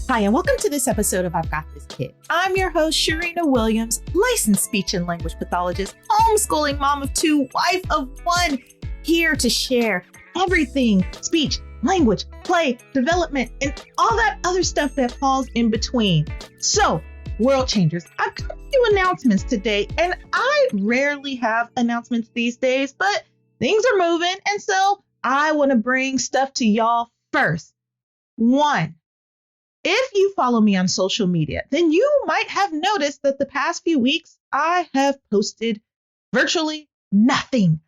Hi, and welcome to this episode of I've Got This Kid. I'm your host, Cherina Williams, licensed speech and language pathologist, homeschooling mom of two, wife of one, here to share everything speech, language, play, development, and all that other stuff that falls in between. So, world changers, I've got a few announcements today, and I rarely have announcements these days, but things are moving, and so I want to bring stuff to y'all first. One, if you follow me on social media, then you might have noticed that the past few weeks I have posted virtually nothing.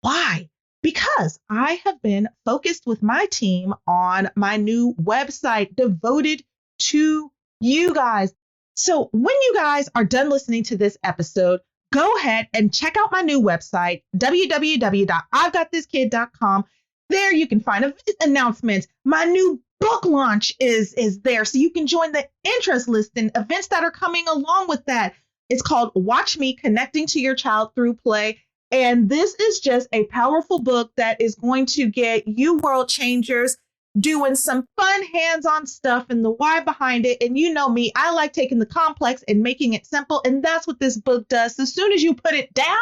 Why? Because I have been focused with my team on my new website devoted to you guys. So when you guys are done listening to this episode, go ahead and check out my new website, www.I'veGotThisKid.com. There you can find announcements. My new book launch is there, so you can join the interest list and events that are coming along with that. It's called Watch Me Connecting to Your Child Through Play. And this is just a powerful book that is going to get you world changers doing some fun hands-on stuff and the why behind it. And you know me, I like taking the complex and making it simple. And that's what this book does. So as soon as you put it down,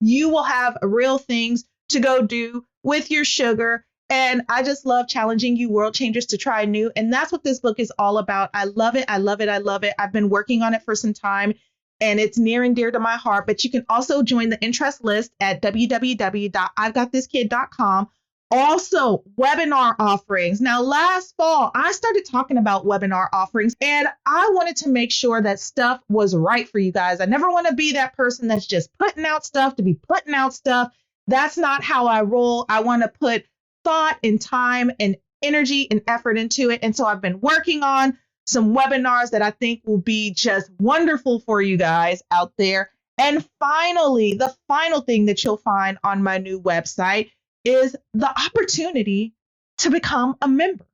you will have real things to go do with your sugar. And I just love challenging you world changers to try new. And that's what this book is all about. I love it. I love it. I love it. I've been working on it for some time and it's near and dear to my heart. But you can also join the interest list at www.I'veGotThisKid.com. Also, webinar offerings. Now, last fall, I started talking about webinar offerings and I wanted to make sure that stuff was right for you guys. I never want to be that person that's just putting out stuff to be putting out stuff. That's not how I roll. I want to put thought and time and energy and effort into it. And so I've been working on some webinars that I think will be just wonderful for you guys out there. And finally, the final thing that you'll find on my new website is the opportunity to become a member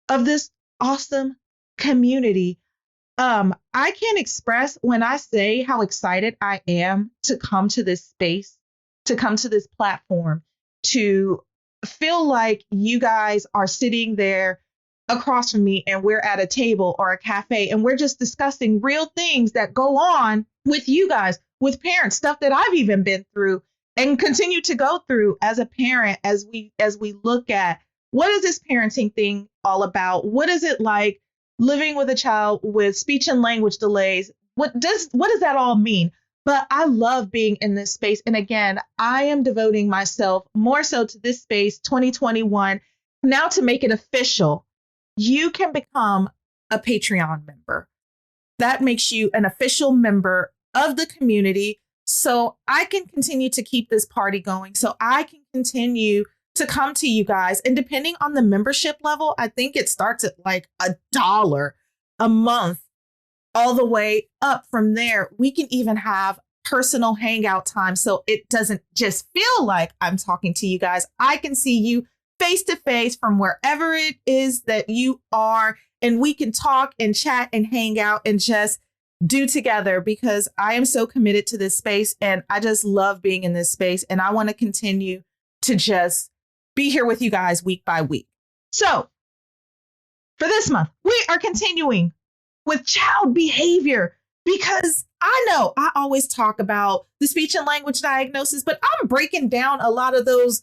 of this awesome community. I can't express when I say how excited I am to come to this space, to come to this platform, to feel like you guys are sitting there across from me and we're at a table or a cafe and we're just discussing real things that go on with you guys, with parents, stuff that I've even been through and continue to go through as a parent as we look at what is this parenting thing all about? What is it like living with a child with speech and language delays? What does that all mean? But I love being in this space. And again, I am devoting myself more so to this space 2021. Now to make it official, you can become a Patreon member. That makes you an official member of the community. So I can continue to keep this party going. So I can continue to come to you guys. And depending on the membership level, I think it starts at like $1 a month. All the way up from there, we can even have personal hangout time. So it doesn't just feel like I'm talking to you guys. I can see you face to face from wherever it is that you are. And we can talk and chat and hang out and just do together because I am so committed to this space and I just love being in this space. And I want to continue to just be here with you guys week by week. So for this month, we are continuing with child behavior, because I know I always talk about the speech and language diagnosis, but I'm breaking down a lot of those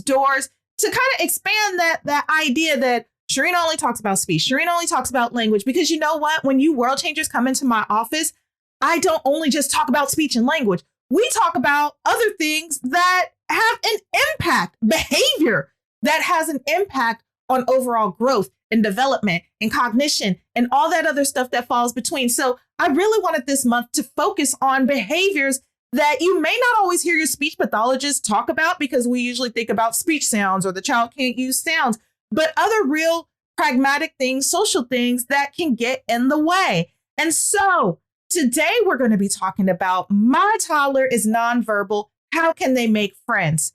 doors to kind of expand that idea that Cherina only talks about speech. Cherina only talks about language, because you know what? When you world changers come into my office, I don't only just talk about speech and language. We talk about other things that have an impact, behavior that has an impact on overall growth and development and cognition and all that other stuff that falls between. So I really wanted this month to focus on behaviors that you may not always hear your speech pathologist talk about, because we usually think about speech sounds or the child can't use sounds, but other real pragmatic things, social things that can get in the way. And so today we're going to be talking about my toddler is nonverbal. How can they make friends?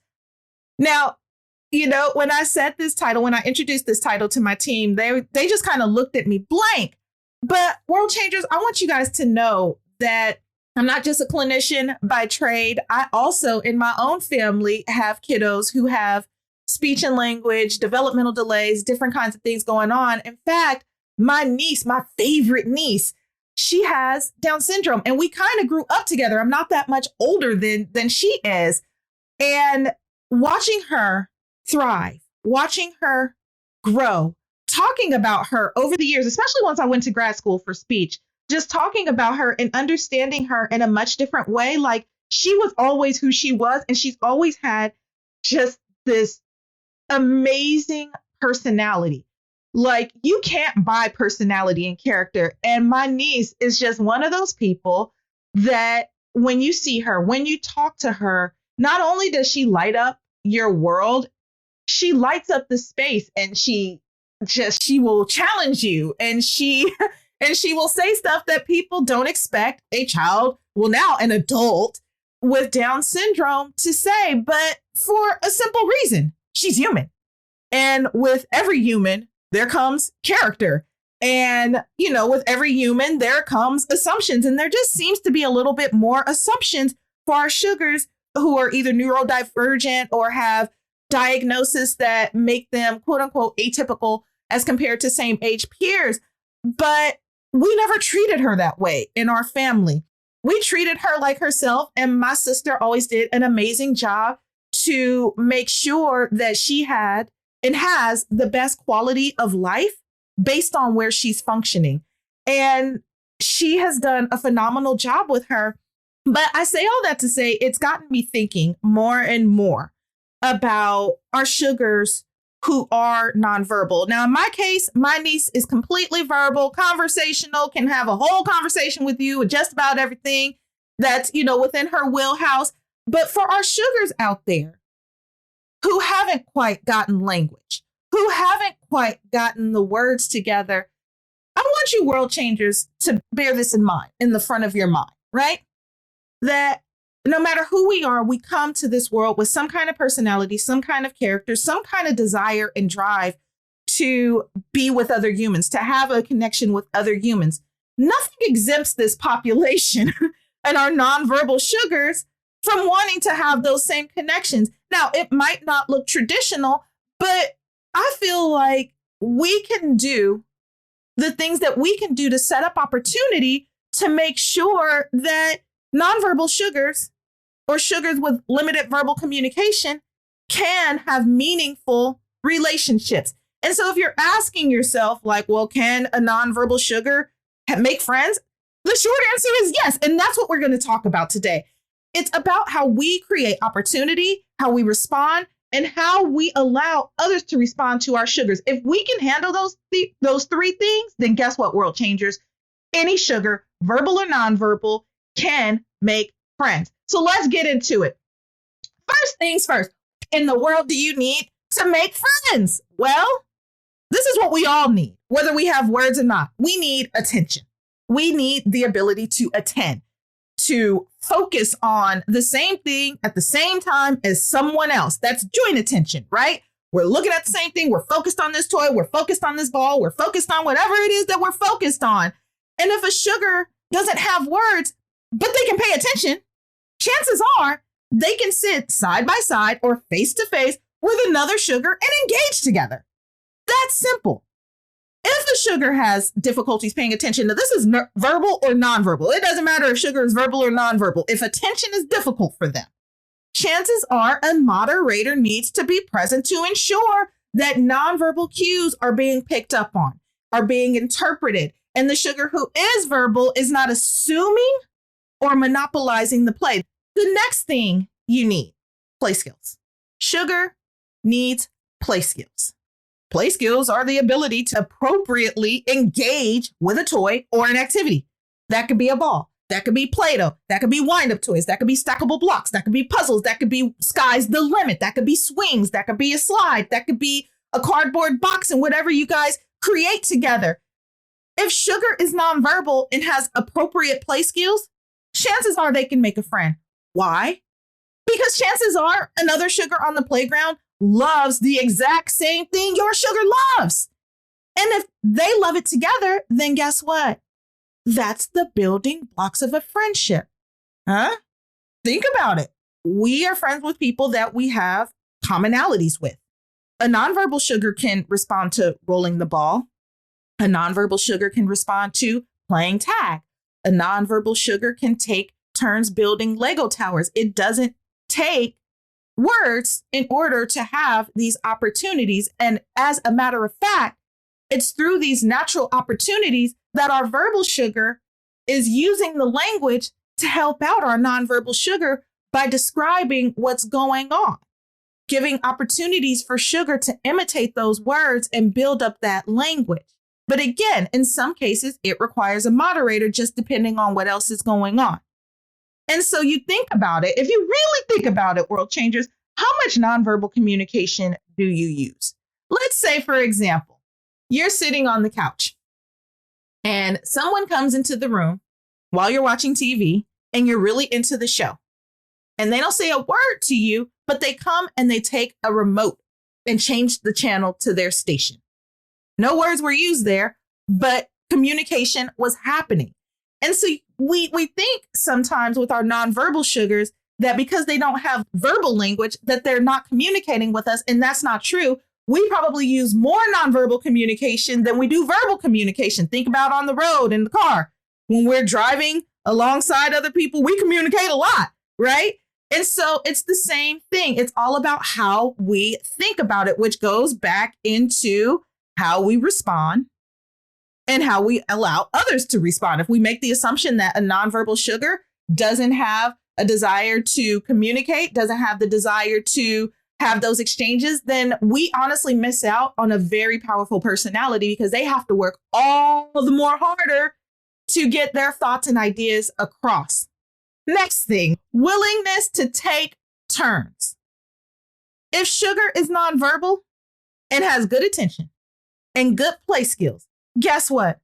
Now, you know, when I said this title, when I introduced this title to my team, they just kind of looked at me blank. But world changers, I want you guys to know that I'm not just a clinician by trade. I also, in my own family, have kiddos who have speech and language, developmental delays, different kinds of things going on. In fact, my niece, my favorite niece, she has Down syndrome, and we kind of grew up together. I'm not that much older than she is. And watching her thrive, watching her grow, talking about her over the years, especially once I went to grad school for speech, just talking about her and understanding her in a much different way. Like, she was always who she was, and she's always had just this amazing personality. Like, you can't buy personality and character. And my niece is just one of those people that when you see her, when you talk to her, not only does she light up your world, she lights up the space, and she will challenge you, and she will say stuff that people don't expect a child, well, now an adult with Down syndrome to say, but for a simple reason. She's human. And with every human, there comes character. And, with every human, there comes assumptions. And there just seems to be a little bit more assumptions for our sugars who are either neurodivergent or have diagnosis that make them, quote unquote, atypical as compared to same age peers. But we never treated her that way in our family. We treated her like herself. And my sister always did an amazing job to make sure that she had and has the best quality of life based on where she's functioning. And she has done a phenomenal job with her. But I say all that to say it's gotten me thinking more and more about our sugars who are nonverbal. Now, in my case, my niece is completely verbal, conversational, can have a whole conversation with you with just about everything that's, within her wheelhouse. But for our sugars out there who haven't quite gotten language, who haven't quite gotten the words together, I want you world changers to bear this in mind, in the front of your mind, right? That no matter who we are, we come to this world with some kind of personality, some kind of character, some kind of desire and drive to be with other humans, to have a connection with other humans. Nothing exempts this population and our nonverbal sugars from wanting to have those same connections. Now, it might not look traditional, but I feel like we can do the things that we can do to set up opportunity to make sure that nonverbal sugars or sugars with limited verbal communication can have meaningful relationships. And so if you're asking yourself, like, well, can a nonverbal sugar make friends? The short answer is yes. And that's what we're going to talk about today. It's about how we create opportunity, how we respond, and how we allow others to respond to our sugars. If we can handle those three things, then guess what, world changers? Any sugar, verbal or nonverbal, can make friends. So let's get into it. First things first, what in the world do you need to make friends? Well, this is what we all need, whether we have words or not. We need attention. We need the ability to attend, to focus on the same thing at the same time as someone else. That's joint attention, right? We're looking at the same thing. We're focused on this toy. We're focused on this ball. We're focused on whatever it is that we're focused on. And if a sugar doesn't have words, but they can pay attention, chances are they can sit side by side or face to face with another sugar and engage together. That's simple. If the sugar has difficulties paying attention, now this is verbal or nonverbal. It doesn't matter if sugar is verbal or nonverbal. If attention is difficult for them, chances are a moderator needs to be present to ensure that nonverbal cues are being picked up on, are being interpreted, and the sugar who is verbal is not assuming or monopolizing the play. The next thing you need, play skills. Sugar needs play skills. Play skills are the ability to appropriately engage with a toy or an activity. That could be a ball. That could be Play-Doh. That could be wind-up toys. That could be stackable blocks. That could be puzzles. That could be sky's the limit. That could be swings. That could be a slide. That could be a cardboard box and whatever you guys create together. If sugar is nonverbal and has appropriate play skills, chances are they can make a friend. Why? Because chances are another sugar on the playground loves the exact same thing your sugar loves. And if they love it together, then guess what? That's the building blocks of a friendship. Huh? Think about it. We are friends with people that we have commonalities with. A nonverbal sugar can respond to rolling the ball. A nonverbal sugar can respond to playing tag. A nonverbal sugar can take turns building Lego towers. It doesn't take words in order to have these opportunities. And as a matter of fact, it's through these natural opportunities that our verbal sugar is using the language to help out our nonverbal sugar by describing what's going on, giving opportunities for sugar to imitate those words and build up that language. But again, in some cases, it requires a moderator, just depending on what else is going on. And so you think about it, if you really think about it, world changers, how much nonverbal communication do you use? Let's say, for example, you're sitting on the couch and someone comes into the room while you're watching TV and you're really into the show. And they don't say a word to you, but they come and they take a remote and change the channel to their station. No words were used there, but communication was happening. And so we think sometimes with our nonverbal sugars that because they don't have verbal language, that they're not communicating with us. And that's not true. We probably use more nonverbal communication than we do verbal communication. Think about on the road in the car. When we're driving alongside other people, we communicate a lot, right? And so it's the same thing. It's all about how we think about it, which goes back into how we respond and how we allow others to respond. If we make the assumption that a nonverbal sugar doesn't have a desire to communicate, doesn't have the desire to have those exchanges, then we honestly miss out on a very powerful personality because they have to work all the more harder to get their thoughts and ideas across. Next thing, willingness to take turns. If sugar is nonverbal and has good attention and good play skills, guess what?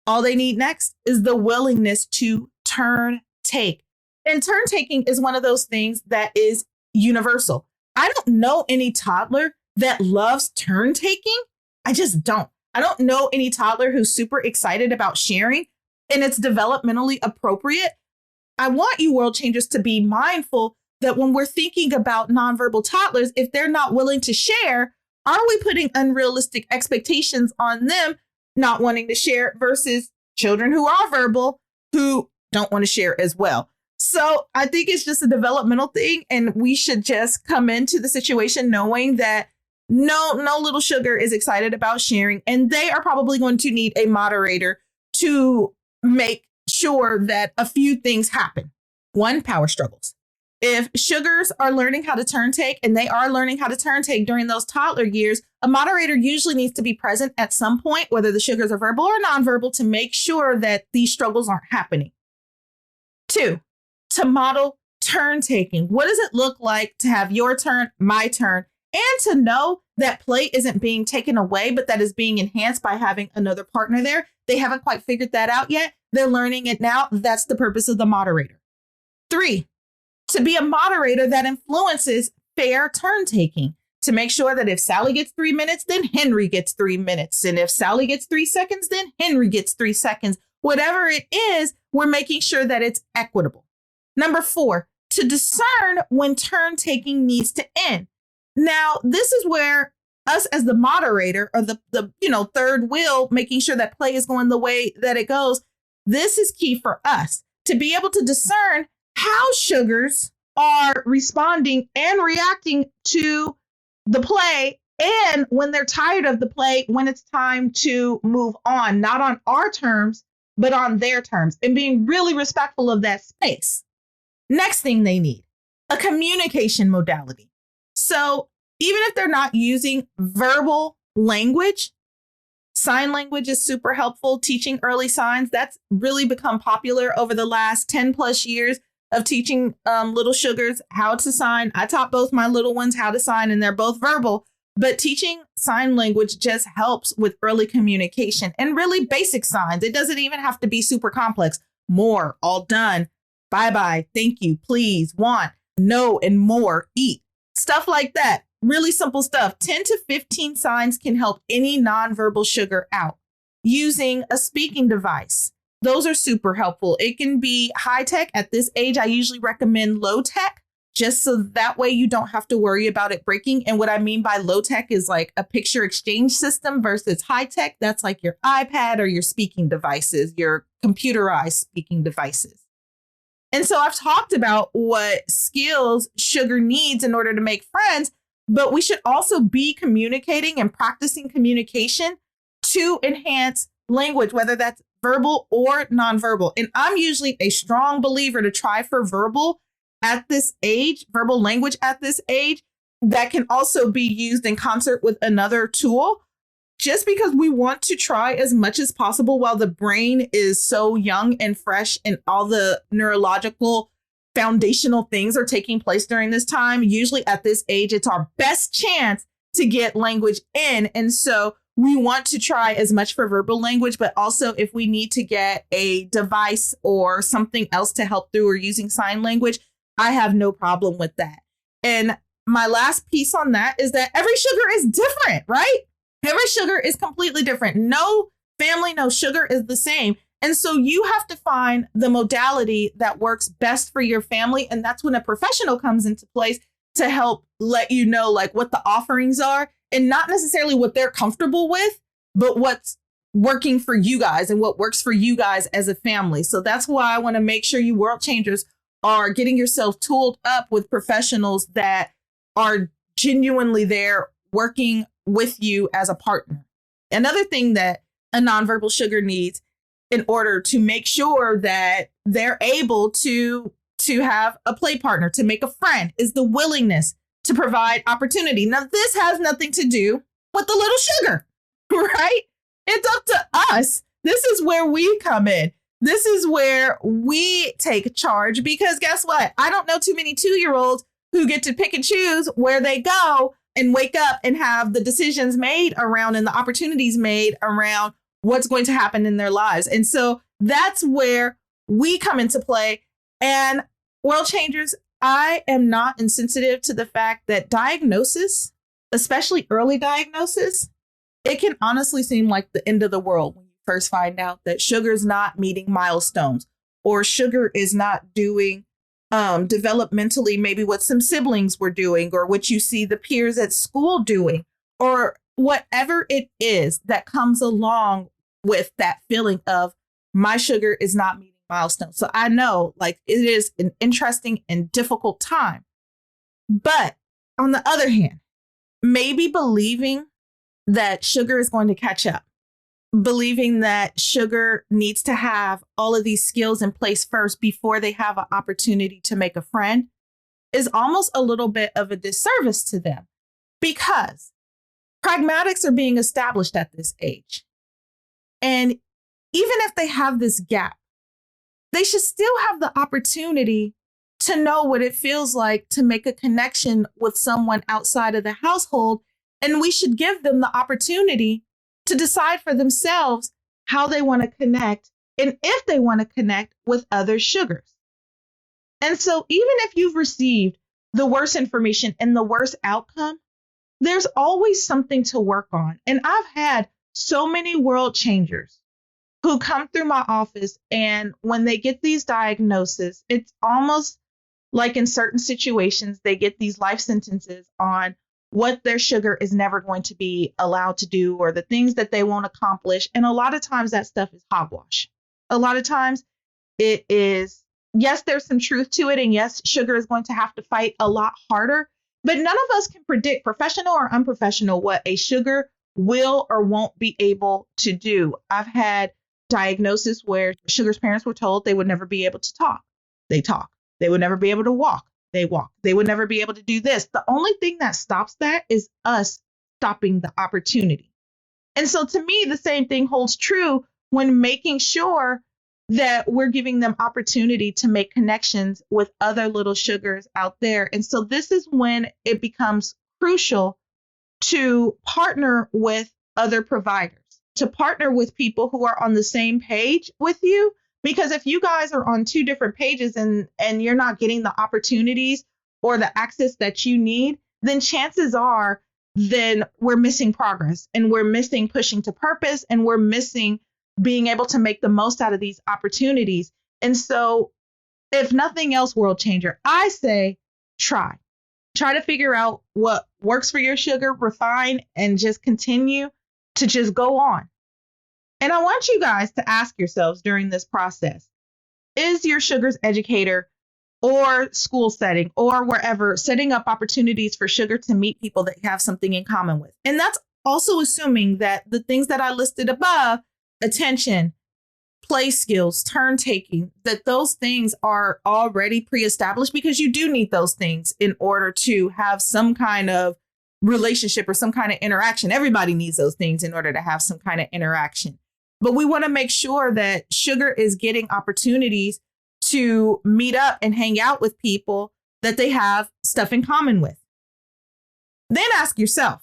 All they need next is the willingness to turn take. And turn taking is one of those things that is universal. I don't know any toddler that loves turn taking. I just don't. I don't know any toddler who's super excited about sharing and it's developmentally appropriate. I want you world changers to be mindful that when we're thinking about nonverbal toddlers, if they're not willing to share, are we putting unrealistic expectations on them not wanting to share versus children who are verbal who don't want to share as well? So I think it's just a developmental thing, and we should just come into the situation knowing that no little sugar is excited about sharing, and they are probably going to need a moderator to make sure that a few things happen. One, power struggles. If sugars are learning how to turn take, and they are learning how to turn take during those toddler years, a moderator usually needs to be present at some point, whether the sugars are verbal or nonverbal, to make sure that these struggles aren't happening. Two, to model turn taking. What does it look like to have your turn, my turn, and to know that play isn't being taken away, but that is being enhanced by having another partner there? They haven't quite figured that out yet. They're learning it now. That's the purpose of the moderator. Three, to be a moderator that influences fair turn taking, to make sure that if Sally gets 3 minutes, then Henry gets 3 minutes. And if Sally gets 3 seconds, then Henry gets 3 seconds. Whatever it is, we're making sure that it's equitable. Number 4, to discern when turn taking needs to end. Now, this is where us as the moderator or the third wheel, making sure that play is going the way that it goes. This is key for us to be able to discern how sugars are responding and reacting to the play, and when they're tired of the play, when it's time to move on, not on our terms, but on their terms, and being really respectful of that space. Next thing they need, a communication modality. So even if they're not using verbal language, sign language is super helpful. Teaching early signs, that's really become popular over the last 10 plus years of teaching little sugars how to sign. I taught both my little ones how to sign, and they're both verbal, but teaching sign language just helps with early communication and really basic signs. It doesn't even have to be super complex. More, all done, bye-bye, thank you, please, want, no, and more, eat, stuff like that. Really simple stuff. 10 to 15 signs can help any nonverbal sugar out. Using a speaking device, those are super helpful. It can be high tech. At this age, I usually recommend low tech, just so that way you don't have to worry about it breaking. And what I mean by low tech is like a picture exchange system versus high tech. That's like your iPad or your speaking devices, your computerized speaking devices. And so I've talked about what skills Sugar needs in order to make friends, but we should also be communicating and practicing communication to enhance language, whether that's verbal or nonverbal. And I'm usually a strong believer to try for verbal at this age, verbal language at this age, that can also be used in concert with another tool, just because we want to try as much as possible while the brain is so young and fresh and all the neurological foundational things are taking place during this time. Usually at this age, it's our best chance to get language in. And so we want to try as much for verbal language, but also if we need to get a device or something else to help through or using sign language, I have no problem with that. And my last piece on that is that every sugar is different, right? Every sugar is completely different. No family, no sugar is the same. And so you have to find the modality that works best for your family. And that's when a professional comes into place to help let you know like what the offerings are, and not necessarily what they're comfortable with, but what's working for you guys and what works for you guys as a family. So that's why I want to make sure you world changers are getting yourself tooled up with professionals that are genuinely there working with you as a partner. Another thing that a nonverbal sugar needs in order to make sure that they're able to have a play partner, to make a friend, is the willingness to provide opportunity. Now, this has nothing to do with the little sugar, right? It's up to us. This is where we come in. This is where we take charge, because guess what? I don't know too many 2-year-olds who get to pick and choose where they go and wake up and have the decisions made around and the opportunities made around what's going to happen in their lives. And so that's where we come into play. And world changers, I am not insensitive to the fact that diagnosis, especially early diagnosis, it can honestly seem like the end of the world when you first find out that sugar's not meeting milestones, or sugar is not doing developmentally maybe what some siblings were doing, or what you see the peers at school doing, or whatever it is that comes along with that feeling of my sugar is not meeting milestones. So I know like it is an interesting and difficult time. But on the other hand, maybe believing that sugar is going to catch up, believing that sugar needs to have all of these skills in place first before they have an opportunity to make a friend, is almost a little bit of a disservice to them, because pragmatics are being established at this age. And even if they have this gap, they should still have the opportunity to know what it feels like to make a connection with someone outside of the household. And we should give them the opportunity to decide for themselves how they want to connect and if they want to connect with other sugars. And so even if you've received the worst information and the worst outcome, there's always something to work on. And I've had so many world changers who come through my office, and when they get these diagnoses, it's almost like in certain situations, they get these life sentences on what their sugar is never going to be allowed to do, or the things that they won't accomplish. And a lot of times that stuff is hogwash. A lot of times it is, yes, there's some truth to it. And yes, sugar is going to have to fight a lot harder, but none of us can predict, professional or unprofessional, what a sugar will or won't be able to do. I've had diagnosis where sugar's parents were told they would never be able to talk. They talk. They would never be able to walk. They walk. They would never be able to do this. The only thing that stops that is us stopping the opportunity. And so to me, the same thing holds true when making sure that we're giving them opportunity to make connections with other little sugars out there. And so this is when it becomes crucial to partner with other providers, to partner with people who are on the same page with you. Because if you guys are on two different pages and you're not getting the opportunities or the access that you need, then chances are then we're missing progress, and we're missing pushing to purpose, and we're missing being able to make the most out of these opportunities. And so if nothing else, world changer, I say try. Try to figure out what works for your sugar, refine, and just continue to just go on. And I want you guys to ask yourselves during this process, is your sugar's educator or school setting or wherever setting up opportunities for sugar to meet people that you have something in common with? And that's also assuming that the things that I listed above, attention, play skills, turn taking, that those things are already pre-established, because you do need those things in order to have some kind of relationship or some kind of interaction. Everybody needs those things in order to have some kind of interaction. But we want to make sure that sugar is getting opportunities to meet up and hang out with people that they have stuff in common with. Then ask yourself,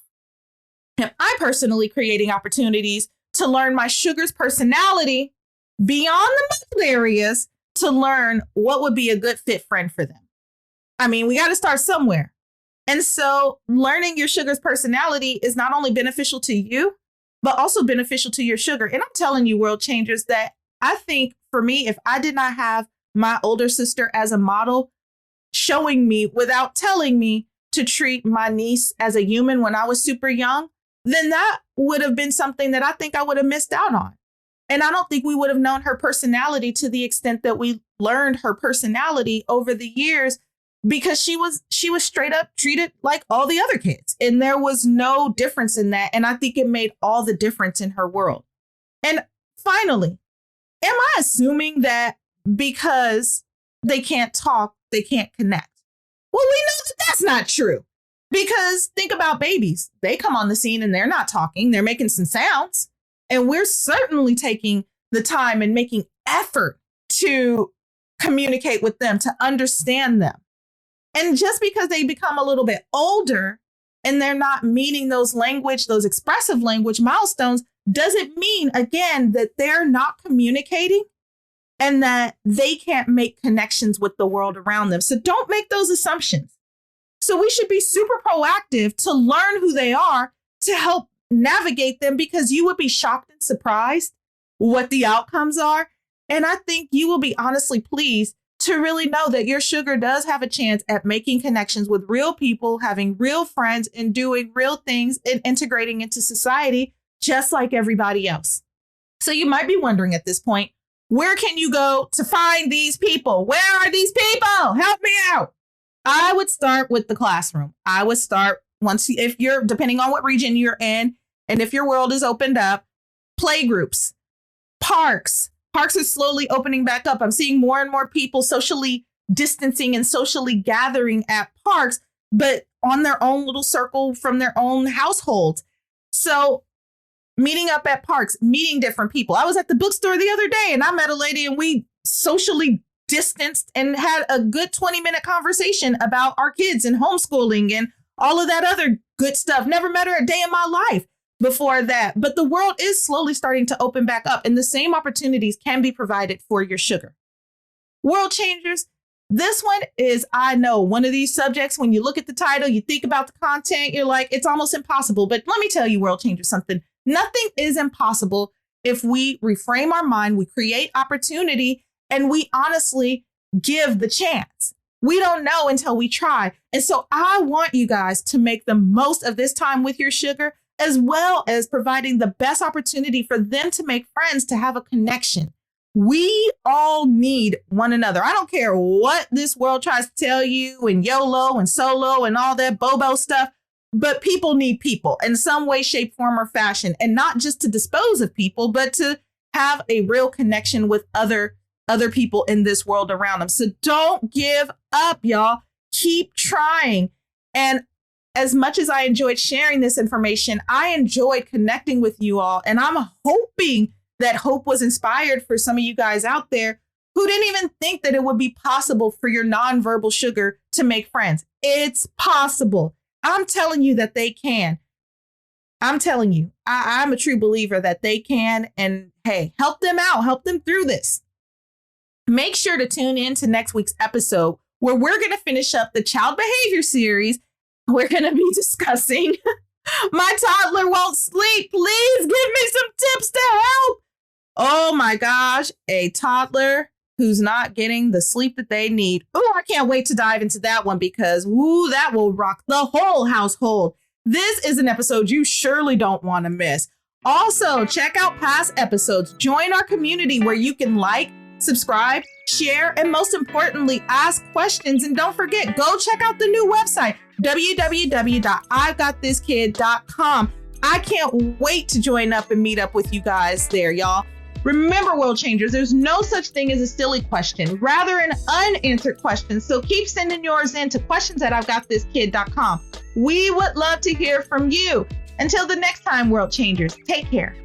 am I personally creating opportunities to learn my sugar's personality beyond the mood areas to learn what would be a good fit friend for them? I mean, we got to start somewhere. And so learning your sugar's personality is not only beneficial to you, but also beneficial to your sugar. And I'm telling you, world changers, that I think for me, if I did not have my older sister as a model showing me without telling me to treat my niece as a human when I was super young, then that would have been something that I think I would have missed out on. And I don't think we would have known her personality to the extent that we learned her personality over the years, because she was straight up treated like all the other kids. And there was no difference in that. And I think it made all the difference in her world. And finally, am I assuming that because they can't talk, they can't connect? Well, we know that that's not true. Because think about babies. They come on the scene and they're not talking. They're making some sounds. And we're certainly taking the time and making effort to communicate with them, to understand them. And just because they become a little bit older and they're not meeting those expressive language milestones, doesn't mean, again, that they're not communicating and that they can't make connections with the world around them. So don't make those assumptions. So we should be super proactive to learn who they are, to help navigate them, because you would be shocked and surprised what the outcomes are. And I think you will be honestly pleased to really know that your sugar does have a chance at making connections with real people, having real friends, and doing real things and integrating into society just like everybody else. So you might be wondering at this point, where can you go to find these people? Where are these people? Help me out. I would start with the classroom. I would start if you're, depending on what region you're in, and if your world is opened up, play groups, parks. Parks are slowly opening back up. I'm seeing more and more people socially distancing and socially gathering at parks, but on their own little circle from their own households. So meeting up at parks, meeting different people. I was at the bookstore the other day and I met a lady and we socially distanced and had a good 20-minute conversation about our kids and homeschooling and all of that other good stuff. Never met her a day in my life before that. But the world is slowly starting to open back up, and the same opportunities can be provided for your sugar. World changers, this one is, I know, one of these subjects, when you look at the title, you think about the content, you're like, it's almost impossible. But let me tell you, world changers, something. Nothing is impossible if we reframe our mind, we create opportunity, and we honestly give the chance. We don't know until we try. And so I want you guys to make the most of this time with your sugar, as well as providing the best opportunity for them to make friends, to have a connection. We all need one another. I don't care what this world tries to tell you, and YOLO and solo and all that bobo stuff, but people need people in some way, shape, form, or fashion, and not just to dispose of people, but to have a real connection with other people in this world around them. So don't give up, y'all. Keep trying. And as much as I enjoyed sharing this information, I enjoyed connecting with you all. And I'm hoping that hope was inspired for some of you guys out there who didn't even think that it would be possible for your nonverbal sugar to make friends. It's possible. I'm telling you that they can. I'm telling you, I'm a true believer that they can. And hey, help them out. Help them through this. Make sure to tune in to next week's episode, where we're going to finish up the child behavior series. We're going to be discussing my toddler won't sleep. Please give me some tips to help. Oh my gosh, a toddler who's not getting the sleep that they need. Oh, I can't wait to dive into that one because, woo, that will rock the whole household. This is an episode you surely don't want to miss. Also, check out past episodes. Join our community where you can like, subscribe, share, and most importantly, ask questions. And don't forget, go check out the new website, www.IveGotThisKid.com. I can't wait to join up and meet up with you guys there, y'all. Remember, world changers, there's no such thing as a silly question, rather an unanswered question. So keep sending yours in to questions@IveGotThisKid.com. We would love to hear from you. Until the next time, world changers, take care.